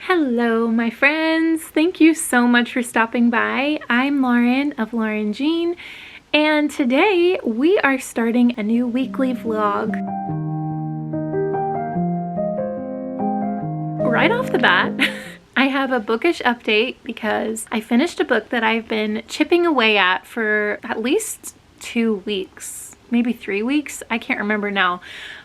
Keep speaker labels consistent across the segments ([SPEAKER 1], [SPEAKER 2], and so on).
[SPEAKER 1] Hello, my friends. Thank you so much for stopping by. I'm Lauren of Lauren Jean, and today we are starting a new weekly vlog. Right off the bat, I have a bookish update because I finished a book that I've been chipping away at for at least 2 weeks, maybe 3 weeks. I can't remember now.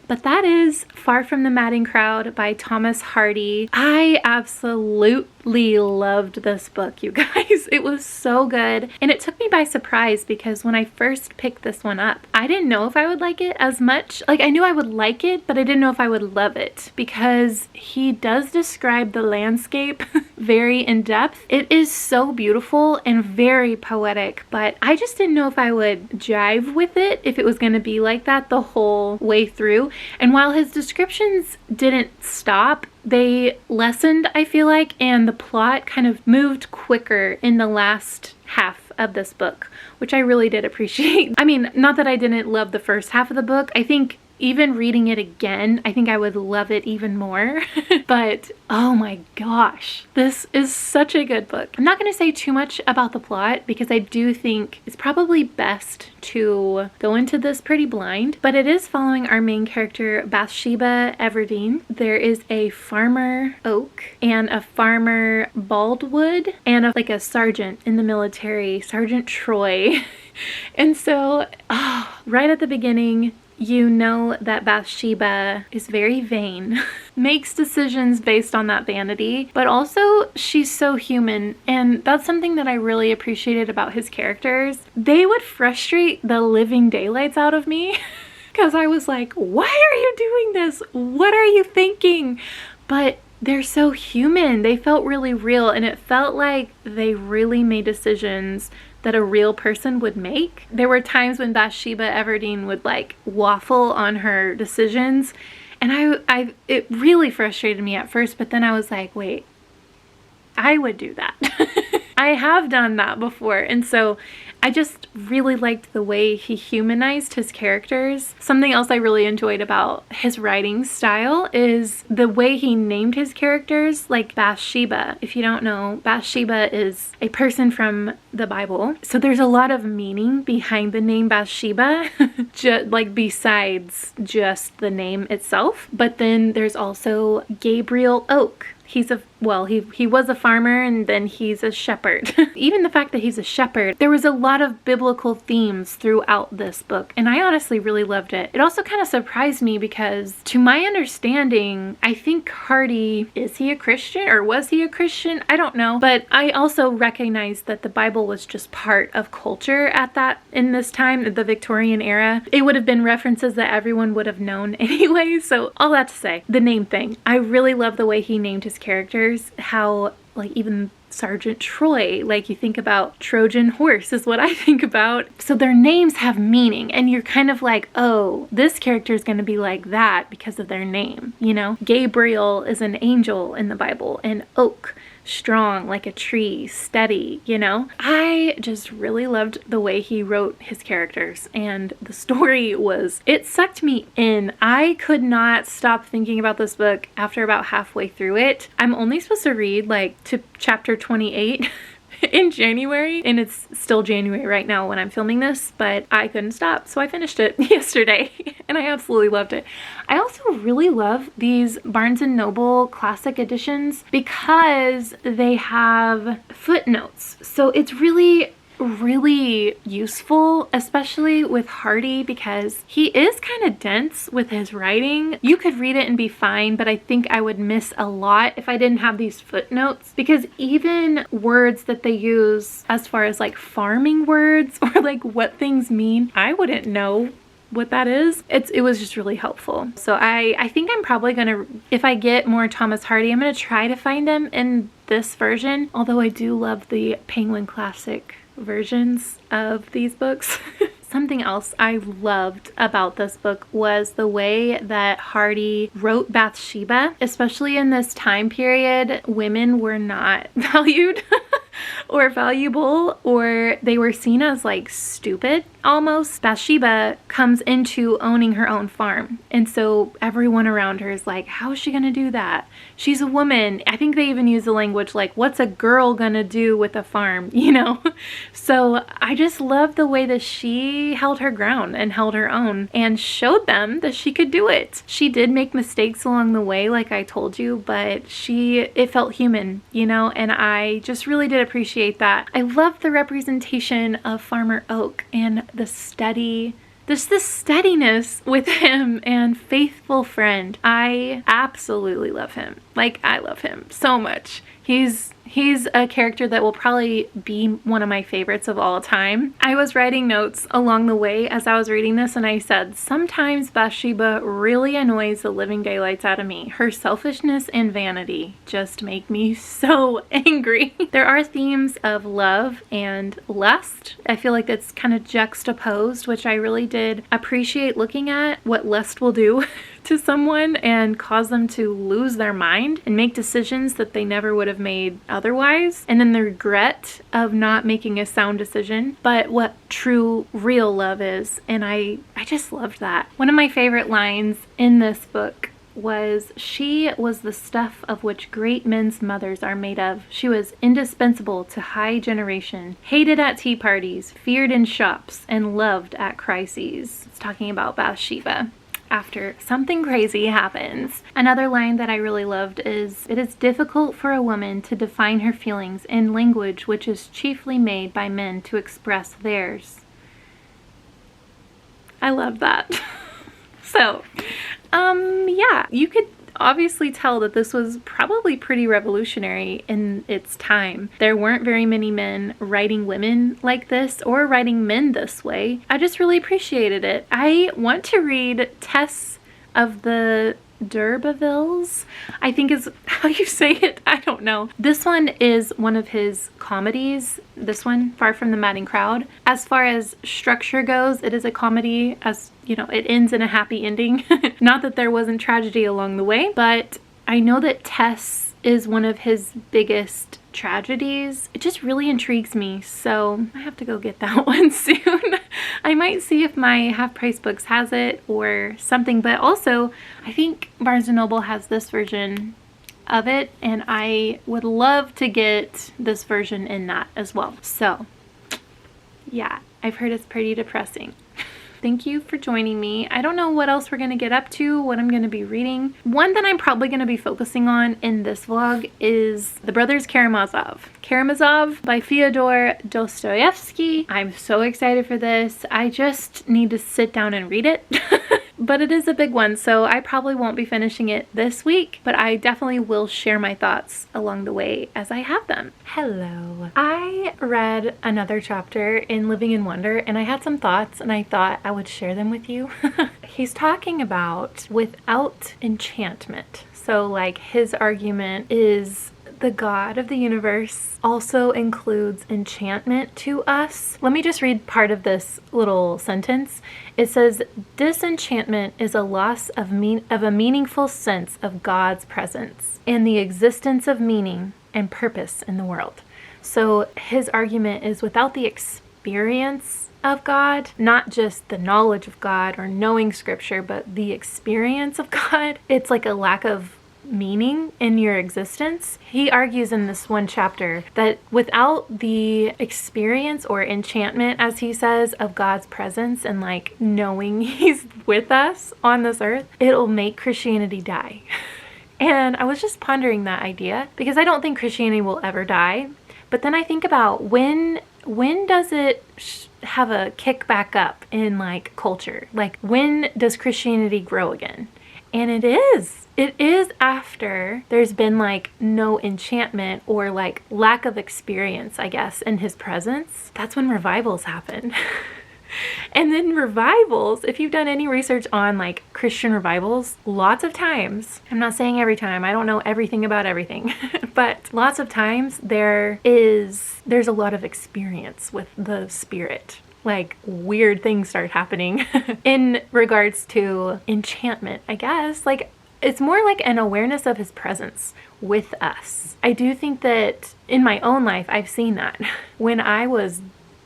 [SPEAKER 1] But that is Far from the Madding Crowd by Thomas Hardy. I absolutely loved this book, you guys. It was so good. And it took me by surprise because when I first picked this one up, I didn't know if I would like it as much. Like, I knew I would like it, but I didn't know if I would love it because he does describe the landscape very in depth. It is so beautiful and very poetic, but I just didn't know if I would jive with it, if it was going to be like that the whole way through. And while his descriptions didn't stop, they lessened, I feel like, and the plot kind of moved quicker in the last half of this book, which I really did appreciate. I mean, not that I didn't love the first half of the book. I think even reading it again, I think I would love it even more. But oh my gosh, this is such a good book. I'm not going to say too much about the plot because I do think it's probably best to go into this pretty blind, but it is following our main character, Bathsheba Everdeen. There is a farmer, Oak, and a farmer, Baldwood, and a sergeant in the military, Sergeant Troy. And so, right at the beginning, you know that Bathsheba is very vain, makes decisions based on that vanity, but also she's so human, and that's something that I really appreciated about his characters. They would frustrate the living daylights out of me because I was like, why are you doing this? What are you thinking? But they're so human. They felt really real, and it felt like they really made decisions that a real person would make. There were times when Bathsheba Everdeen would waffle on her decisions, and it really frustrated me at first, but then I was like, wait, I would do that. I have done that before, and so I just really liked the way he humanized his characters. Something else I really enjoyed about his writing style is the way he named his characters, like Bathsheba. If you don't know, Bathsheba is a person from the Bible. So there's a lot of meaning behind the name Bathsheba, besides just the name itself. But then there's also Gabriel Oak. He was a farmer, and then he's a shepherd. Even the fact that he's a shepherd, there was a lot of biblical themes throughout this book, and I honestly really loved it. It also kind of surprised me because, to my understanding, I think Hardy, is he a Christian or was he a Christian? I don't know. But I also recognized that the Bible was just part of culture in this time, the Victorian era. It would have been references that everyone would have known anyway. So all that to say, the name thing, I really love the way he named his characters, how even Sergeant Troy, you think about Trojan horse is what I think about. So their names have meaning, and you're kind of like, oh, this character is going to be like that because of their name, you know? Gabriel is an angel in the Bible, and Oak, strong like a tree, steady, you know? I just really loved the way he wrote his characters, and the story it sucked me in. I could not stop thinking about this book after about halfway through it. I'm only supposed to read to chapter 28 in January, and it's still January right now when I'm filming this, but I couldn't stop, so I finished it yesterday and I absolutely loved it. I also really love these Barnes & Noble classic editions because they have footnotes, so it's really useful, especially with Hardy, because he is kind of dense with his writing. You could read it and be fine, but I think I would miss a lot if I didn't have these footnotes, because even words that they use as far as farming words or what things mean, I wouldn't know what that is. It was just really helpful. So I think I'm probably gonna, if I get more Thomas Hardy, I'm gonna try to find them in this version, although I do love the Penguin Classic versions of these books. Something else I loved about this book was the way that Hardy wrote Bathsheba. Especially in this time period, women were not valued or valuable, or they were seen as stupid. almost, Bathsheba comes into owning her own farm. And so everyone around her is like, how is she going to do that? She's a woman. I think they even use the language like, what's a girl going to do with a farm, you know? So I just love the way that she held her ground and held her own and showed them that she could do it. She did make mistakes along the way, like I told you, but it felt human, you know, and I just really did appreciate that. I love the representation of Farmer Oak and the steadiness with him and faithful friend. I absolutely love him. Like, I love him so much. He's a character that will probably be one of my favorites of all time. I was writing notes along the way as I was reading this, and I said, sometimes Bathsheba really annoys the living daylights out of me. Her selfishness and vanity just make me so angry. There are themes of love and lust. I feel like that's kind of juxtaposed, which I really did appreciate looking at what lust will do to someone and cause them to lose their mind and make decisions that they never would have made otherwise. And then the regret of not making a sound decision, but what true, real love is. And I just loved that. One of my favorite lines in this book was, she was the stuff of which great men's mothers are made of. She was indispensable to high generation, hated at tea parties, feared in shops, and loved at crises. It's talking about Bathsheba after something crazy happens. Another line that I really loved is, it is difficult for a woman to define her feelings in language which is chiefly made by men to express theirs. I love that. So, yeah, you could obviously tell that this was probably pretty revolutionary in its time. There weren't very many men writing women like this or writing men this way. I just really appreciated it. I want to read Tess of the D'Urbervilles, I think is how you say it. I don't know. This one is one of his comedies. This one, Far from the Madding Crowd. As far as structure goes, it is a comedy, as you know, it ends in a happy ending. Not that there wasn't tragedy along the way, but I know that Tess is one of his biggest tragedies. It just really intrigues me, so I have to go get that one soon. I might see if my Half Price Books has it or something, but also I think Barnes & Noble has this version of it, and I would love to get this version in that as well. So yeah, I've heard it's pretty depressing. Thank you for joining me. I don't know what else we're going to get up to, what I'm going to be reading. One that I'm probably going to be focusing on in this vlog is The Brothers Karamazov. Karamazov by Fyodor Dostoevsky. I'm so excited for this. I just need to sit down and read it. But it is a big one, so I probably won't be finishing it this week, but I definitely will share my thoughts along the way as I have them. Hello. I read another chapter in Living in Wonder, and I had some thoughts, and I thought I would share them with you. He's talking about without enchantment. So like his argument is the God of the universe also includes enchantment to us. Let me just read part of this little sentence. It says, disenchantment is a loss of a meaningful sense of God's presence and the existence of meaning and purpose in the world. So his argument is without the experience of God, not just the knowledge of God or knowing scripture, but the experience of God, it's like a lack of meaning in your existence. He argues in this one chapter that without the experience or enchantment, as he says, of God's presence and like knowing he's with us on this earth, it'll make Christianity die. And I was just pondering that idea because I don't think Christianity will ever die. But then I think about when does it have a kick back up in like culture? Like when does Christianity grow again? And it is after there's been like no enchantment or like lack of experience, I guess, in his presence. That's when revivals happen. And then revivals, if you've done any research on like Christian revivals, lots of times, I'm not saying every time, I don't know everything about everything, but lots of times there's a lot of experience with the Spirit. Like weird things start happening in regards to enchantment, I guess. Like it's more like an awareness of his presence with us. I do think that in my own life, I've seen that when I was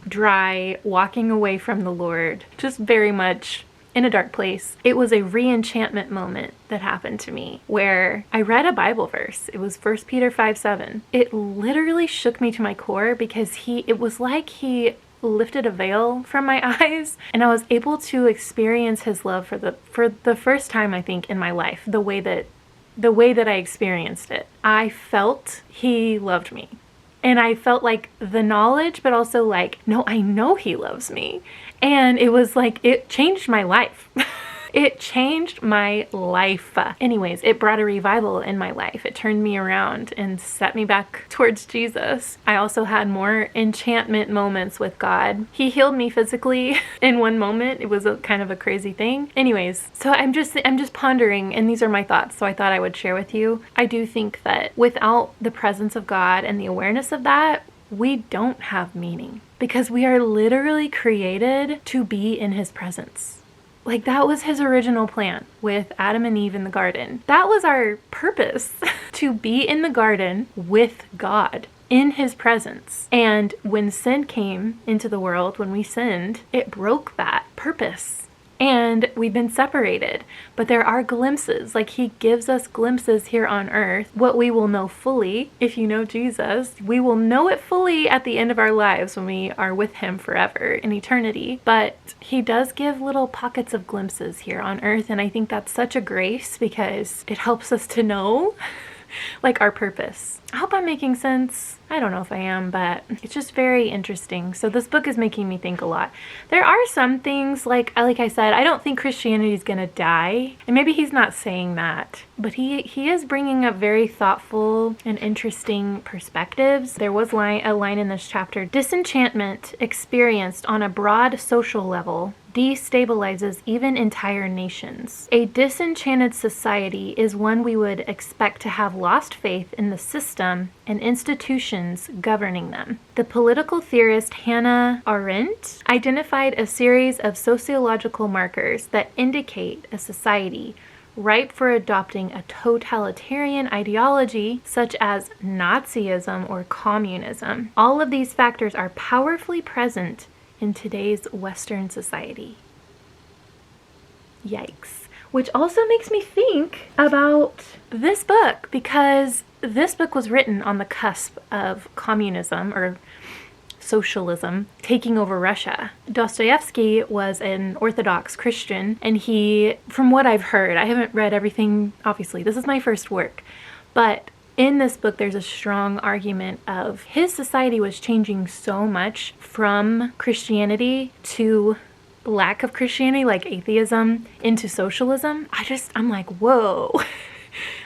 [SPEAKER 1] dry, walking away from the Lord, just very much in a dark place. It was a re-enchantment moment that happened to me where I read a Bible verse. It was 1 Peter 5:7. It literally shook me to my core because it was like he lifted a veil from my eyes and I was able to experience his love for the first time, I think, in my life, the way that I experienced it. I felt he loved me. And I felt like the knowledge, but also like, no, I know he loves me. And it was like, it changed my life. It changed my life. Anyways, it brought a revival in my life. It turned me around and set me back towards Jesus. I also had more enchantment moments with God. He healed me physically in one moment. It was a kind of a crazy thing. Anyways, so I'm just pondering, and these are my thoughts, so I thought I would share with you. I do think that without the presence of God and the awareness of that, we don't have meaning because we are literally created to be in his presence. Like, that was his original plan with Adam and Eve in the garden. That was our purpose, to be in the garden with God, in his presence. And when sin came into the world, when we sinned, it broke that purpose. And we've been separated. But there are glimpses, like he gives us glimpses here on earth. What we will know fully, if you know Jesus, we will know it fully at the end of our lives when we are with him forever in eternity. But he does give little pockets of glimpses here on earth. And I think that's such a grace because it helps us to know like our purpose. I hope I'm making sense. I don't know if I am, but it's just very interesting. So this book is making me think a lot. There are some things, like I said, I don't think Christianity is going to die. And maybe he's not saying that, but he is bringing up very thoughtful and interesting perspectives. There was a line in this chapter: disenchantment experienced on a broad social level destabilizes even entire nations. A disenchanted society is one we would expect to have lost faith in the system and institutions governing them. The political theorist Hannah Arendt identified a series of sociological markers that indicate a society ripe for adopting a totalitarian ideology such as Nazism or communism. All of these factors are powerfully present in today's Western society. Yikes. Which also makes me think about this book, because this book was written on the cusp of communism or socialism taking over Russia. Dostoevsky was an Orthodox Christian, and he, from what I've heard, I haven't read everything, obviously, this is my first work, but in this book, there's a strong argument of his society was changing so much from Christianity to lack of Christianity, like atheism, into socialism. I'm like, whoa.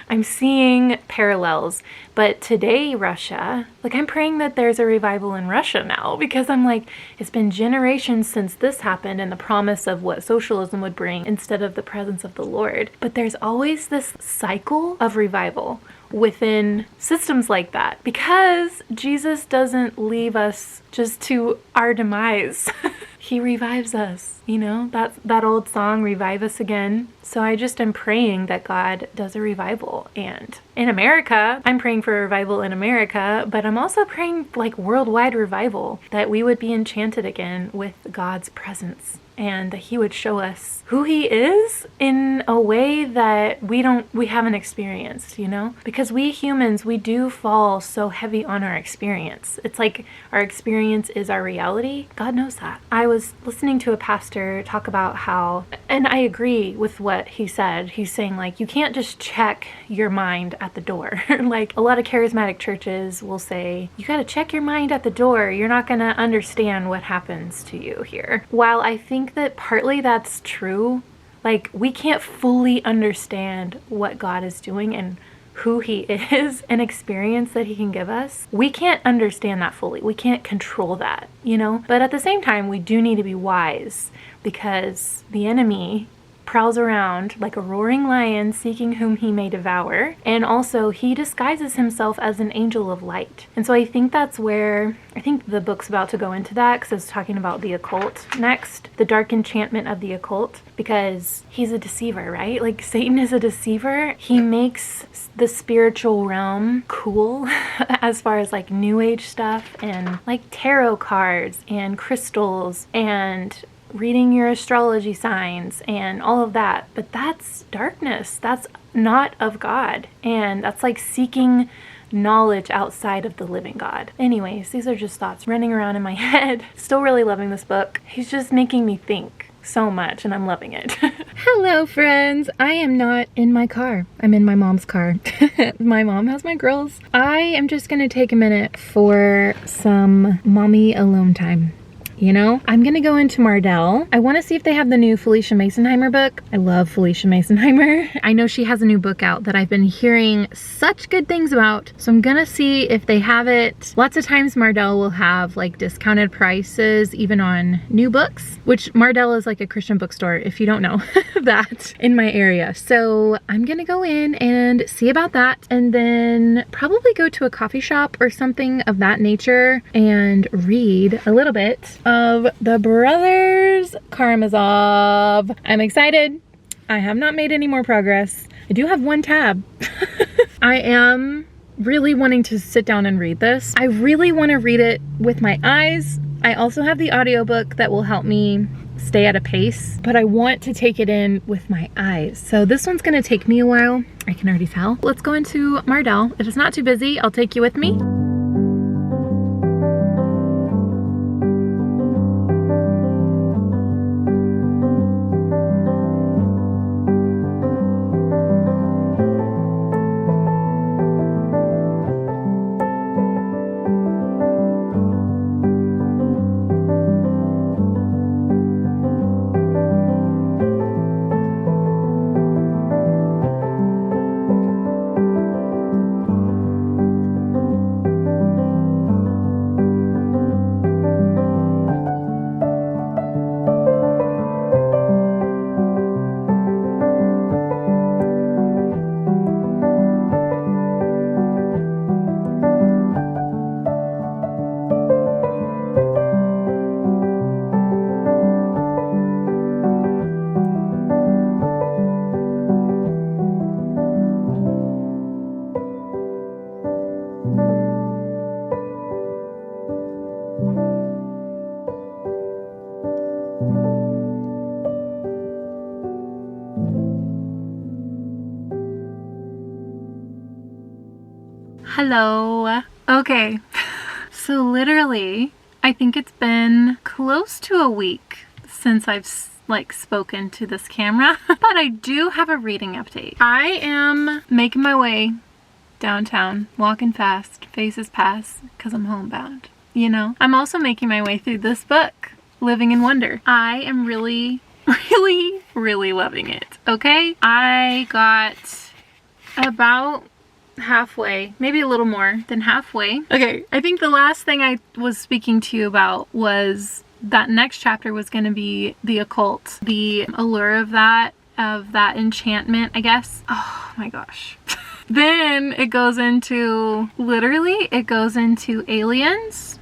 [SPEAKER 1] I'm seeing parallels. But today, Russia, like, I'm praying that there's a revival in Russia now, because I'm like, it's been generations since this happened and the promise of what socialism would bring instead of the presence of the Lord. But there's always this cycle of revival within systems like that, because Jesus doesn't leave us just to our demise. He revives us, you know, that old song, Revive Us Again. So I just am praying that God does a revival. And in America, I'm praying for a revival in America, but I'm also praying like worldwide revival, that we would be enchanted again with God's presence, and that he would show us who he is in a way that we haven't experienced, you know? Because we humans, we do fall so heavy on our experience. It's like our experience is our reality. God knows that. I was listening to a pastor talk about how, and I agree with what he said. He's saying, like, you can't just check your mind at the door. Like, a lot of charismatic churches will say, you gotta check your mind at the door. You're not gonna understand what happens to you here. While I think that partly that's true, like, we can't fully understand what God is doing and who he is and experience that he can give us. We can't understand that fully. We can't control that, you know? But at the same time, we do need to be wise, because the enemy prowls around like a roaring lion seeking whom he may devour. And also he disguises himself as an angel of light. And so I think that's where, I think the book's about to go into that because it's talking about the occult next, the dark enchantment of the occult, because he's a deceiver, right? Like Satan is a deceiver. He makes the spiritual realm cool as far as like new age stuff and like tarot cards and crystals and reading your astrology signs and all of that. But that's darkness. That's not of God. And that's like seeking knowledge outside of the living God. Anyways, these are just thoughts running around in my head. Still really loving this book. He's just making me think so much and I'm loving it. Hello friends, I am not in my car. I'm in my mom's car. My mom has my girls. I am just gonna take a minute for some mommy alone time. You know, I'm gonna go into Mardel. I wanna see if they have the new Felicia Masonheimer book. I love Felicia Masonheimer. I know she has a new book out that I've been hearing such good things about. So I'm gonna see if they have it. Lots of times Mardel will have like discounted prices even on new books, which Mardel is like a Christian bookstore if you don't know that in my area. So I'm gonna go in and see about that and then probably go to a coffee shop or something of that nature and read a little bit of the Brothers Karamazov. I'm excited. I have not made any more progress. I do have one tab. I am really wanting to sit down and read this. I really want to read it with my eyes. I also have the audiobook that will help me stay at a pace, but I want to take it in with my eyes. So this one's gonna take me a while. I can already tell. Let's go into Mardel. If it's not too busy, I'll take you with me. Hello. Okay, so literally, I think it's been close to a week since I've like spoken to this camera, but I do have a reading update. I am making my way downtown, walking fast, faces pass, because I'm homebound. You know, I'm also making my way through this book, Living in Wonder. I am really loving it, okay? I got about halfway, maybe a little more than halfway. Okay, I think the last thing I was speaking to you about was that next chapter was going to be the occult, the allure of that enchantment, I guess. Oh my gosh. Then it goes into, literally, it goes into aliens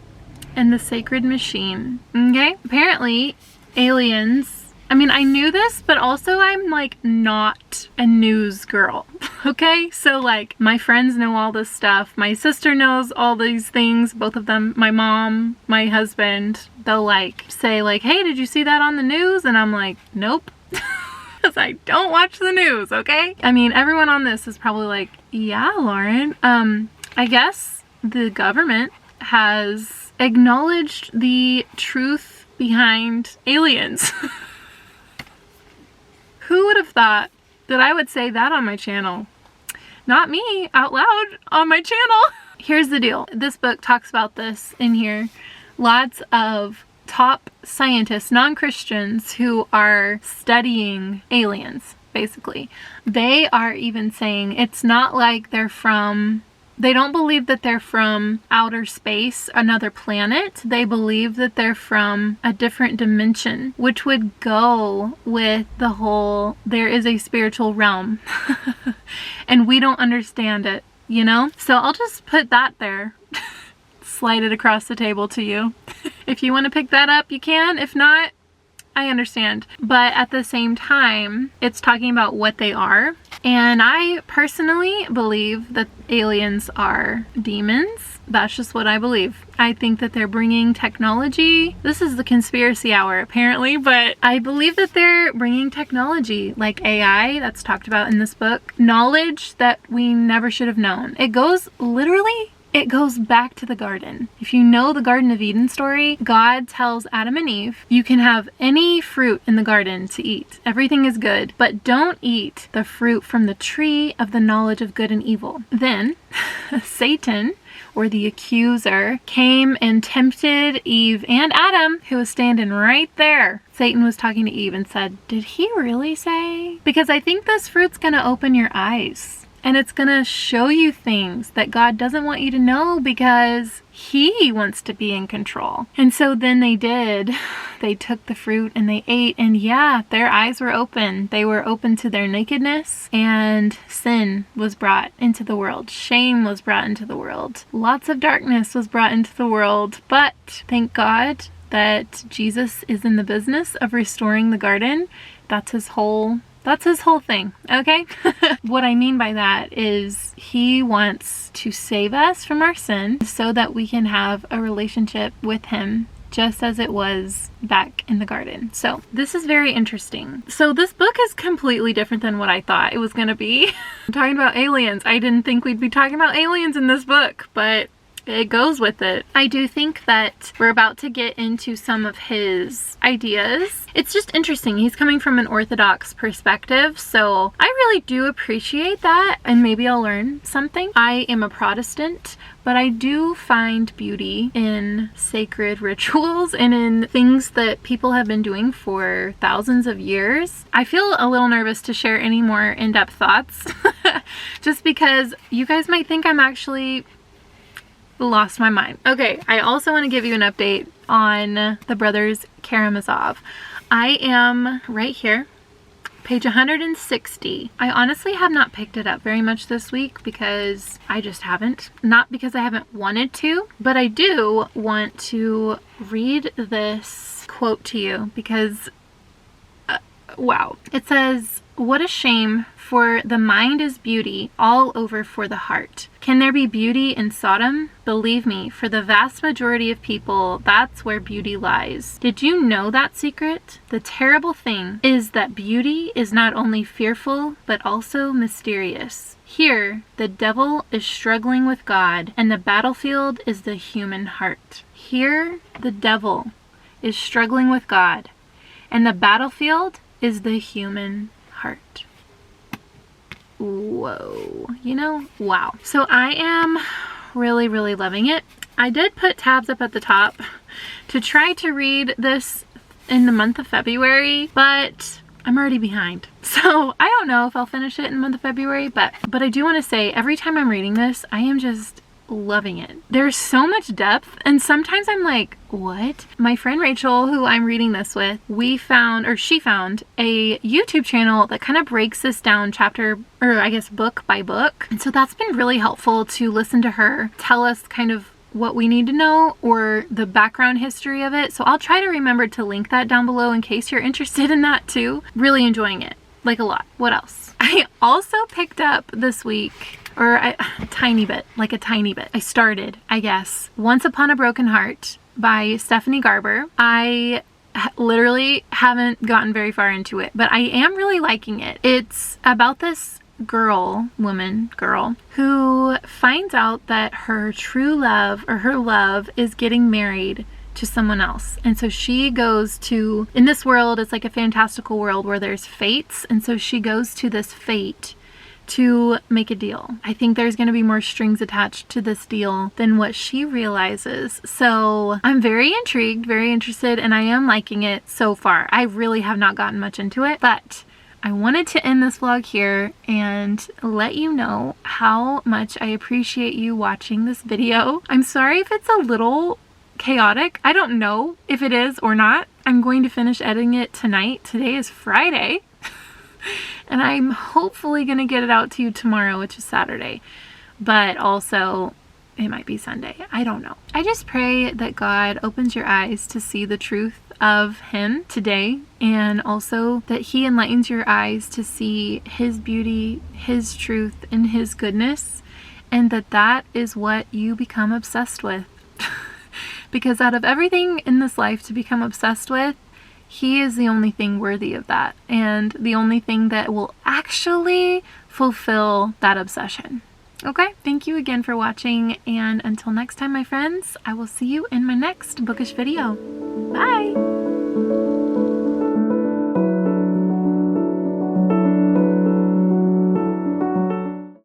[SPEAKER 1] and the sacred machine. Okay? Apparently, aliens, I mean, I knew this, but also I'm like not a news girl. Okay? So like my friends know all this stuff. My sister knows all these things, both of them, my mom, my husband, they'll like say like, hey, did you see that on the news? And I'm like, nope. Because I don't watch the news, okay? I mean, everyone on this is probably like, yeah, Lauren. I guess the government has acknowledged the truth behind aliens. Who would have thought that I would say that on my channel? Not me, out loud on my channel. Here's the deal. This book talks about this in here. Lots of top scientists, non-Christians, who are studying aliens, basically. They are even saying it's not like they're from They don't believe that they're from outer space, another planet. They believe that they're from a different dimension, which would go with the whole, there is a spiritual realm and we don't understand it, you know? So I'll just put that there. Slide it across the table to you. If you want to pick that up, you can. If not, I understand. But at the same time, it's talking about what they are. And I personally believe that aliens are demons. That's just what I believe. I think that they're bringing technology. This is the conspiracy hour apparently, but I believe that they're bringing technology like AI that's talked about in this book. Knowledge that we never should have known. It goes back to the garden. If you know the Garden of Eden story, God tells Adam and Eve, you can have any fruit in the garden to eat. Everything is good, but don't eat the fruit from the tree of the knowledge of good and evil. Then Satan, or the accuser, came and tempted Eve and Adam, who was standing right there. Satan was talking to Eve and said, did he really say? Because I think this fruit's gonna open your eyes. And it's gonna show you things that God doesn't want you to know because He wants to be in control. And so then they did. They took the fruit and they ate, and yeah, their eyes were open. They were open to their nakedness, and sin was brought into the world. Shame was brought into the world. Lots of darkness was brought into the world. But thank God that Jesus is in the business of restoring the garden. That's his whole thing, okay? What I mean by that is he wants to save us from our sin so that we can have a relationship with him just as it was back in the garden. So this is very interesting. So this book is completely different than what I thought it was gonna be. I'm talking about aliens. I didn't think we'd be talking about aliens in this book, but it goes with it. I do think that we're about to get into some of his ideas. It's just interesting. He's coming from an Orthodox perspective, so I really do appreciate that, and maybe I'll learn something. I am a Protestant, but I do find beauty in sacred rituals and in things that people have been doing for thousands of years. I feel a little nervous to share any more in-depth thoughts just because you guys might think I'm actually lost my mind. Okay, I also want to give you an update on the Brothers Karamazov. I am right here, page 160. I honestly have not picked it up very much this week because I just haven't. Not because I haven't wanted to, but I do want to read this quote to you because, wow. It says, "What a shame, for the mind is beauty all over for the heart. Can there be beauty in Sodom? Believe me, for the vast majority of people, that's where beauty lies. Did you know that secret? The terrible thing is that beauty is not only fearful, but also mysterious. Here, the devil is struggling with God, and the battlefield is the human heart. Here, the devil is struggling with God, and the battlefield is the human heart." Whoa, you know, wow. So I am really loving it. I did put tabs up at the top to try to read this in the month of February, but I'm already behind. So I don't know if I'll finish it in the month of February, but I do want to say every time I'm reading this, I am just loving it. There's so much depth, and sometimes I'm like, what? My friend Rachel, who I'm reading this with, she found a YouTube channel that kind of breaks this down chapter, or I guess book by book. And so that's been really helpful to listen to her tell us kind of what we need to know or the background history of it. So I'll try to remember to link that down below in case you're interested in that too. Really enjoying it, like a lot. What else? I also picked up this week, or a tiny bit. I started, I guess, Once Upon a Broken Heart by Stephanie Garber. I literally haven't gotten very far into it, but I am really liking it. It's about this girl, who finds out that her true love, or her love, is getting married to someone else. And so she goes to, in this world, it's like a fantastical world where there's fates, and so she goes to this fate to make a deal. I think there's going to be more strings attached to this deal than what she realizes. So I'm very intrigued, very interested, and I am liking it so far. I really have not gotten much into it, but I wanted to end this vlog here and let you know how much I appreciate you watching this video. I'm sorry if it's a little chaotic. I don't know if it is or not. I'm going to finish editing it tonight. Today is Friday. And I'm hopefully going to get it out to you tomorrow, which is Saturday. But also, it might be Sunday. I don't know. I just pray that God opens your eyes to see the truth of Him today, and also that He enlightens your eyes to see His beauty, His truth, and His goodness, and that is what you become obsessed with. Because out of everything in this life to become obsessed with, He is the only thing worthy of that, and the only thing that will actually fulfill that obsession. Okay, thank you again for watching, and until next time, my friends, I will see you in my next bookish video. Bye!